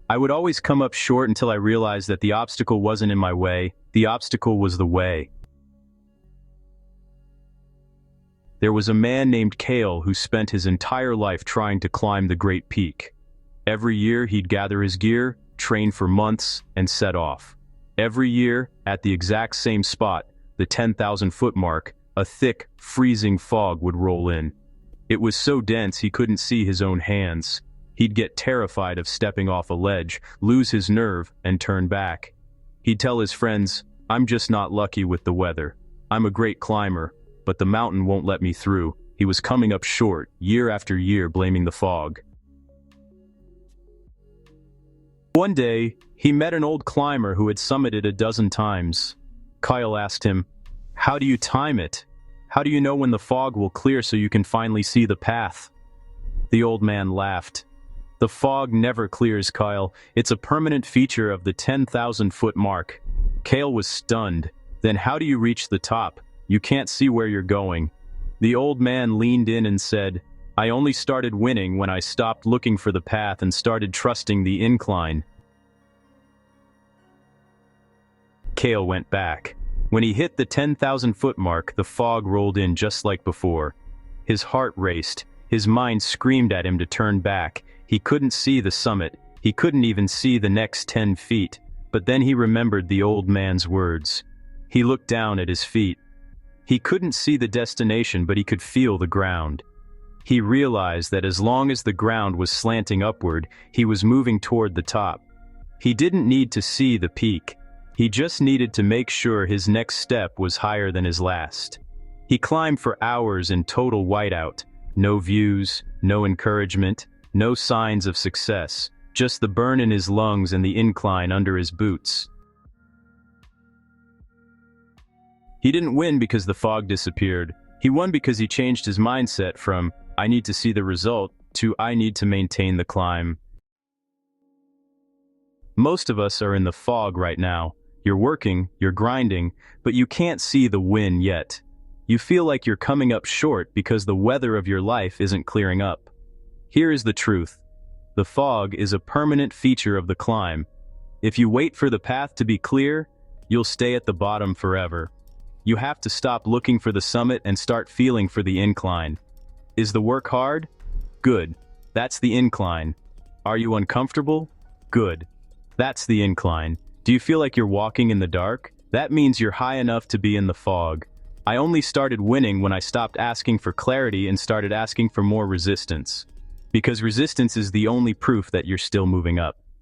I would always come up short until I realized that the obstacle wasn't in my way, the obstacle was the way. There was a man named Kale who spent his entire life trying to climb the Great Peak. Every year he'd gather his gear, train for months, and set off. Every year, at the exact same spot, the 10,000-foot mark, a thick, freezing fog would roll in. It was so dense he couldn't see his own hands. He'd get terrified of stepping off a ledge, lose his nerve, and turn back. He'd tell his friends, "I'm just not lucky with the weather. I'm a great climber, but the mountain won't let me through." He was coming up short, year after year, blaming the fog. One day, he met an old climber who had summited a dozen times. Kyle asked him, "How do you time it? How do you know when the fog will clear so you can finally see the path?" The old man laughed. "The fog never clears, Kyle. It's a permanent feature of the 10,000-foot mark." Kale was stunned. "Then how do you reach the top? You can't see where you're going." The old man leaned in and said, "I only started winning when I stopped looking for the path and started trusting the incline." Kale went back. When he hit the 10,000-foot mark, the fog rolled in just like before. His heart raced. His mind screamed at him to turn back. He couldn't see the summit. He couldn't even see the next 10 feet. But then he remembered the old man's words. He looked down at his feet. He couldn't see the destination, but he could feel the ground. He realized that as long as the ground was slanting upward, he was moving toward the top. He didn't need to see the peak. He just needed to make sure his next step was higher than his last. He climbed for hours in total whiteout. No views, no encouragement, no signs of success, just the burn in his lungs and the incline under his boots. He didn't win because the fog disappeared. He won because he changed his mindset from, "I need to see the result," to, "I need to maintain the climb." Most of us are in the fog right now. You're working, you're grinding, but you can't see the win yet. You feel like you're coming up short because the weather of your life isn't clearing up. Here is the truth. The fog is a permanent feature of the climb. If you wait for the path to be clear, you'll stay at the bottom forever. You have to stop looking for the summit and start feeling for the incline. Is the work hard? Good. That's the incline. Are you uncomfortable? Good. That's the incline. Do you feel like you're walking in the dark? That means you're high enough to be in the fog. I only started winning when I stopped asking for clarity and started asking for more resistance. Because resistance is the only proof that you're still moving up.